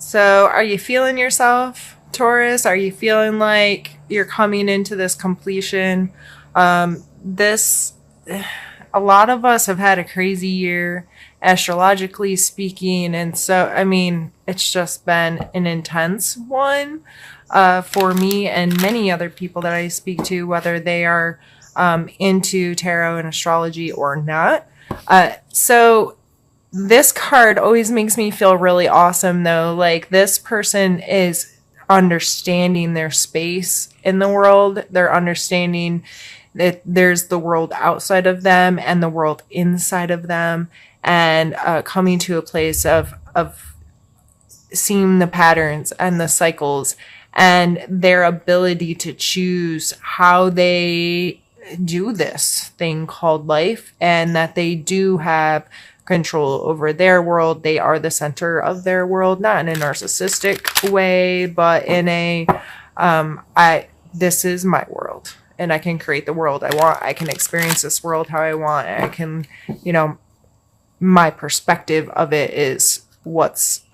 So are you feeling yourself, Taurus? Are you feeling like you're coming into this completion? This, a lot of us have had a crazy year, astrologically speaking. And so, I mean, it's just been an intense one for me and many other people that I speak to, whether they are into tarot and astrology or not. So this card always makes me feel really awesome, though. Like, this person is understanding their space in the world. They're understanding that there's the world outside of them and the world inside of them, and coming to a place of seeing the patterns and the cycles and their ability to choose how they do this thing called life, and that they do have control over their world. They are the center of their world, not in a narcissistic way, but in a this is my world and I can create the world I want. I can experience this world how I want. I can, my perspective of it is what's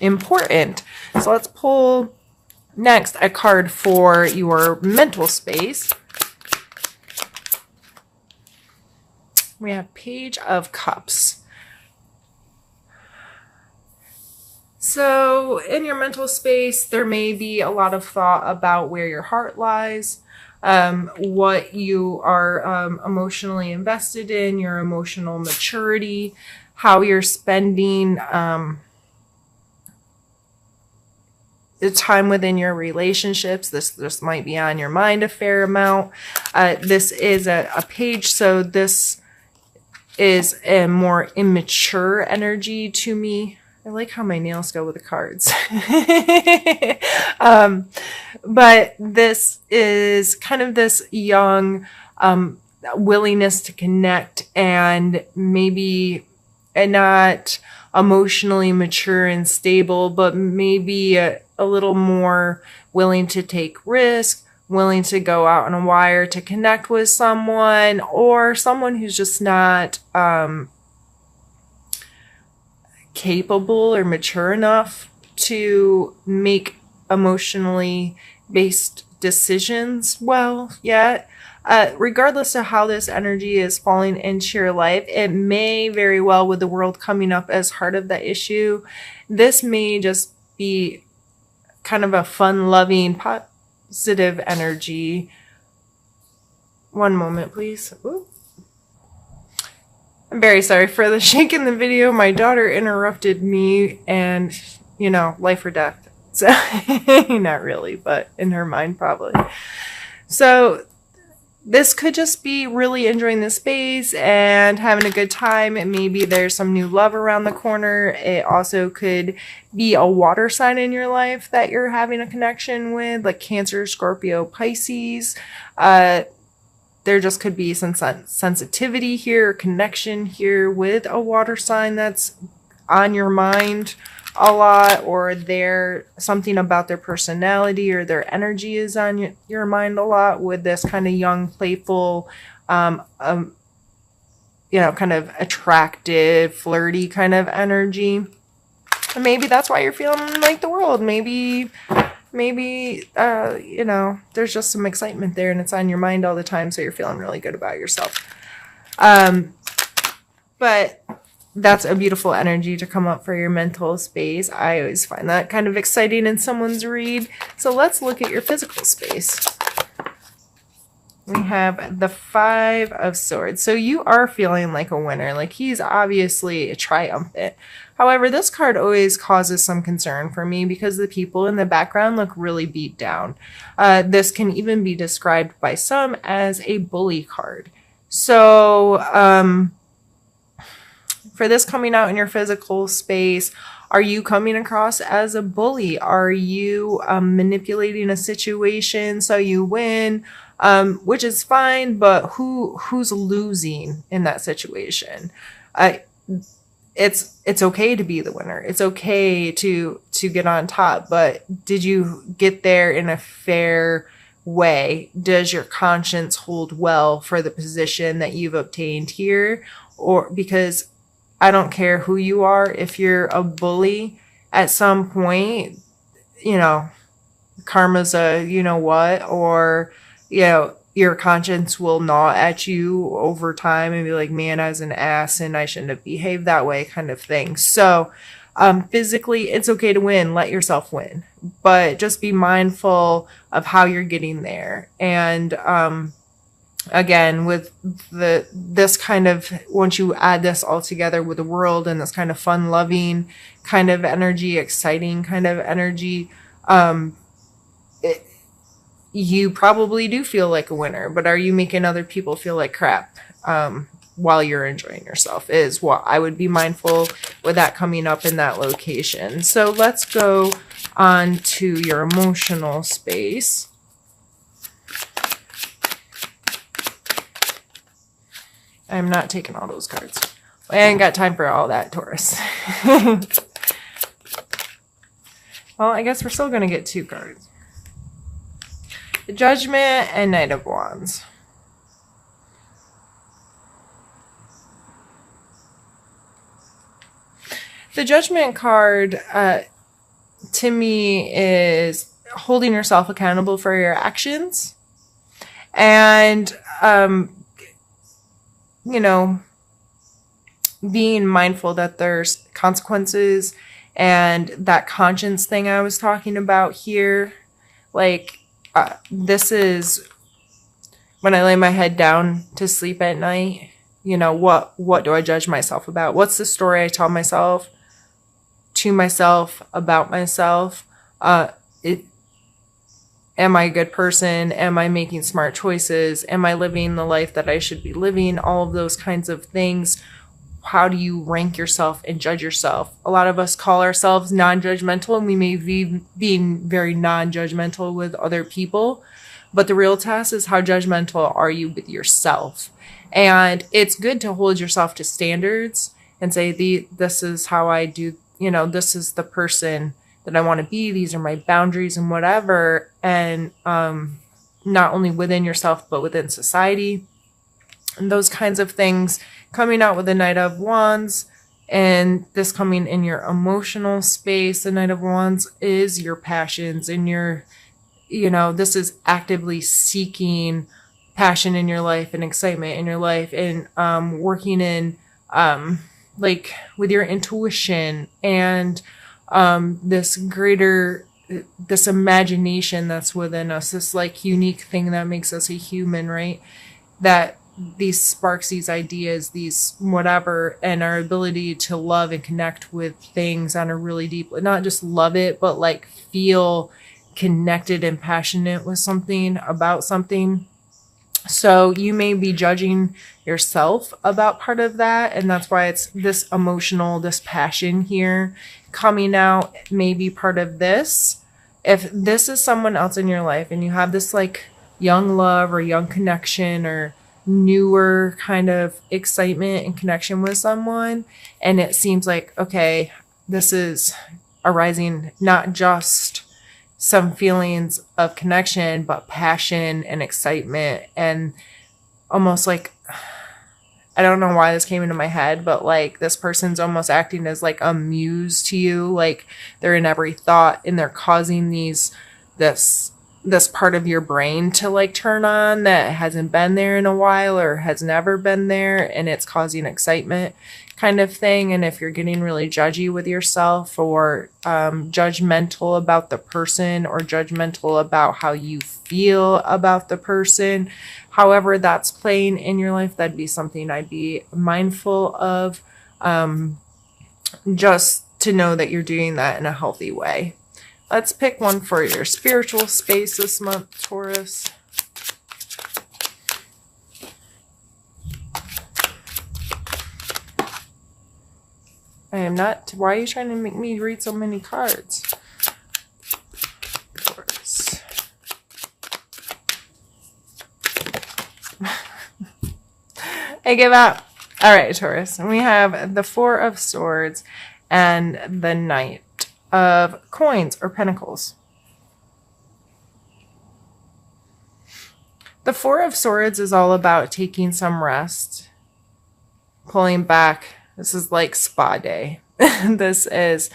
important. So let's pull next a card for your mental space. We have Page of Cups. So in your mental space, there may be a lot of thought about where your heart lies, what you are emotionally invested in, your emotional maturity, how you're spending the time within your relationships. This might be on your mind a fair amount. This is a page, so this is a more immature energy to me. I like how my nails go with the cards. But this is kind of this young willingness to connect, and maybe not emotionally mature and stable, but maybe a little more willing to take risks, willing to go out on a wire to connect with someone, or someone who's just not capable or mature enough to make emotionally based decisions well yet. Regardless of how this energy is falling into your life, it may very well, with the world coming up as heart of the issue, this may just be kind of a fun-loving, positive energy. One moment, please. Ooh. I'm very sorry for the shake in the video. My daughter interrupted me, and, life or death. So, not really, but in her mind, probably. So, this could just be really enjoying the space and having a good time. And maybe there's some new love around the corner. It also could be a water sign in your life that you're having a connection with, like Cancer, Scorpio, Pisces. There just could be some sensitivity here, connection here with a water sign that's on your mind a lot, or something about their personality or their energy is on your mind a lot, with this kind of young, playful, kind of attractive, flirty kind of energy. And maybe that's why you're feeling like the world. Maybe, there's just some excitement there and it's on your mind all the time, so you're feeling really good about yourself. But that's a beautiful energy to come up for your mental space. I always find that kind of exciting in someone's read. So let's look at your physical space. We have the Five of Swords. So you are feeling like a winner. Like, he's obviously triumphant. However, this card always causes some concern for me because the people in the background look really beat down. This can even be described by some as a bully card. So, for this coming out in your physical space, are you coming across as a bully? Are you manipulating a situation so you win? Which is fine, but who's losing in that situation? It's okay to be the winner. It's okay to get on top, but did you get there in a fair way? Does your conscience hold well for the position that you've obtained here? Or because I don't care who you are, if you're a bully, at some point, you know, karma's a you know what, or, you know, your conscience will gnaw at you over time and be like, man, I was an ass and I shouldn't have behaved that way, kind of thing. So, physically, it's okay to win. Let yourself win, but just be mindful of how you're getting there. And, again, with this kind of, once you add this all together with the world and this kind of fun loving kind of energy, exciting kind of energy, you probably do feel like a winner, but are you making other people feel like crap while you're enjoying yourself, is what I would be mindful with that coming up in that location. So let's go on to your emotional space. I'm not taking all those cards. I ain't got time for all that, Taurus. Well, I guess we're still going to get 2 cards. The Judgment and Knight of Wands. The Judgment card, to me, is holding yourself accountable for your actions. And, you know, being mindful that there's consequences, and that conscience thing I was talking about here. Like, this is when I lay my head down to sleep at night. You know, what do I judge myself about? What's the story I tell myself, to myself, about myself? Am I a good person? Am I making smart choices? Am I living the life that I should be living? All of those kinds of things. How do you rank yourself and judge yourself? A lot of us call ourselves non-judgmental, and we may be being very non-judgmental with other people. But the real test is, how judgmental are you with yourself? And it's good to hold yourself to standards and say, this is how I do, you know, this is the person that I want to be. These are my boundaries and whatever. And not only within yourself, but within society. And those kinds of things. Coming out with the Knight of Wands, and this coming in your emotional space. The Knight of Wands is your passions and your, you know, this is actively seeking passion in your life and excitement in your life, and working in like with your intuition and this greater, this imagination that's within us, this like unique thing that makes us a human, right? That these sparks, these ideas, these whatever, and our ability to love and connect with things on a really deep, not just love it, but like feel connected and passionate with something, about something. So you may be judging yourself about part of that, and that's why it's this emotional, this passion here coming out may be part of this. If this is someone else in your life and you have this like young love or young connection or newer kind of excitement and connection with someone, and it seems like, okay, this is arising not just some feelings of connection, but passion and excitement, and almost like, I don't know why this came into my head, but like this person's almost acting as like a muse to you, like they're in every thought, and they're causing this part of your brain to like turn on that hasn't been there in a while or has never been there, and it's causing excitement kind of thing. And if you're getting really judgy with yourself, or judgmental about the person, or judgmental about how you feel about the person, however that's playing in your life, that'd be something I'd be mindful of, just to know that you're doing that in a healthy way. Let's pick one for your spiritual space this month, Taurus. I am not. Why are you trying to make me read so many cards? Taurus. I give up. All right, Taurus. We have the Four of Swords and the Knight of Coins or Pentacles. The Four of Swords is all about taking some rest, pulling back. This is like spa day. This is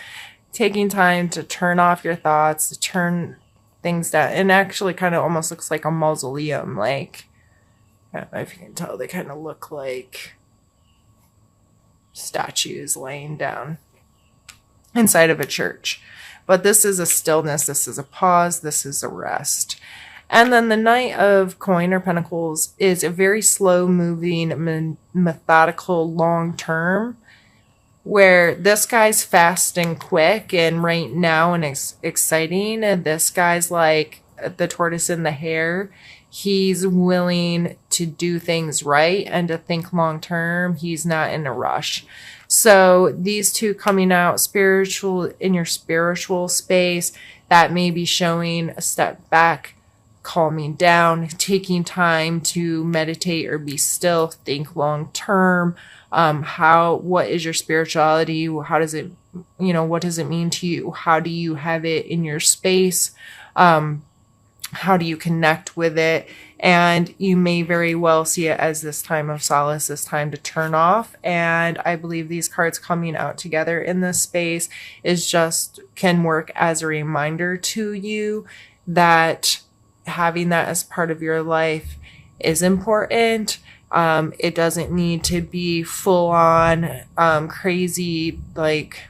taking time to turn off your thoughts, to turn things down. And actually kind of almost looks like a mausoleum. Like, I don't know if you can tell, they kind of look like statues laying down inside of a church. But this is a stillness, this is a pause, this is a rest. And then the Knight of Coin or Pentacles is a very slow moving, methodical, long term, where this guy's fast and quick and right now and exciting. And this guy's like the tortoise and the hare. He's willing to do things right and to think long term. He's not in a rush. So these two coming out spiritual in your spiritual space, that may be showing a step back, calming down, taking time to meditate or be still, think long term. What is your spirituality? How does it, what does it mean to you? How do you have it in your space? How do you connect with it? And you may very well see it as this time of solace, this time to turn off. And I believe these cards coming out together in this space can work as a reminder to you that having that as part of your life is important. It doesn't need to be full on, crazy, like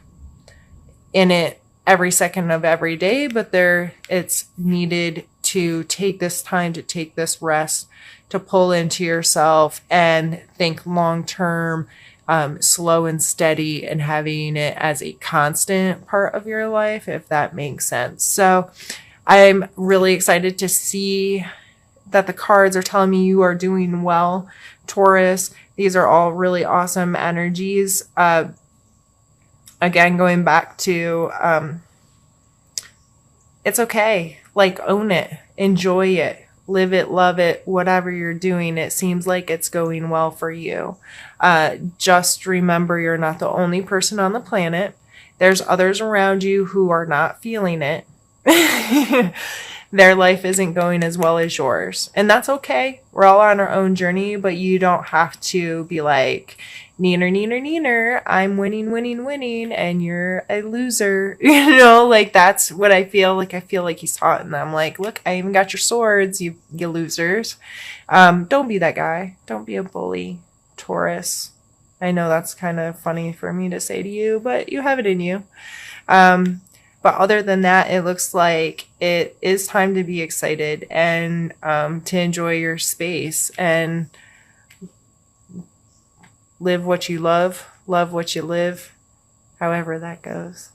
in it every second of every day, but it's needed to take this time, to take this rest, to pull into yourself and think long term, slow and steady, and having it as a constant part of your life, if that makes sense. So I'm really excited to see that the cards are telling me you are doing well, Taurus. These are all really awesome energies. Again, going back to, it's okay. Like, own it, enjoy it, live it, love it, whatever you're doing. It seems like it's going well for you. Just remember, you're not the only person on the planet. There's others around you who are not feeling it. Their life isn't going as well as yours. And that's okay. We're all on our own journey, but you don't have to be like, neener, neener, neener, I'm winning, winning, winning, and you're a loser. Like, that's what I feel like. I feel like he's taunting them. Like, look, I even got your swords, you losers. Don't be that guy. Don't be a bully, Taurus. I know that's kind of funny for me to say to you, but you have it in you. But other than that, it looks like it is time to be excited and to enjoy your space and live what you love what you live, however that goes.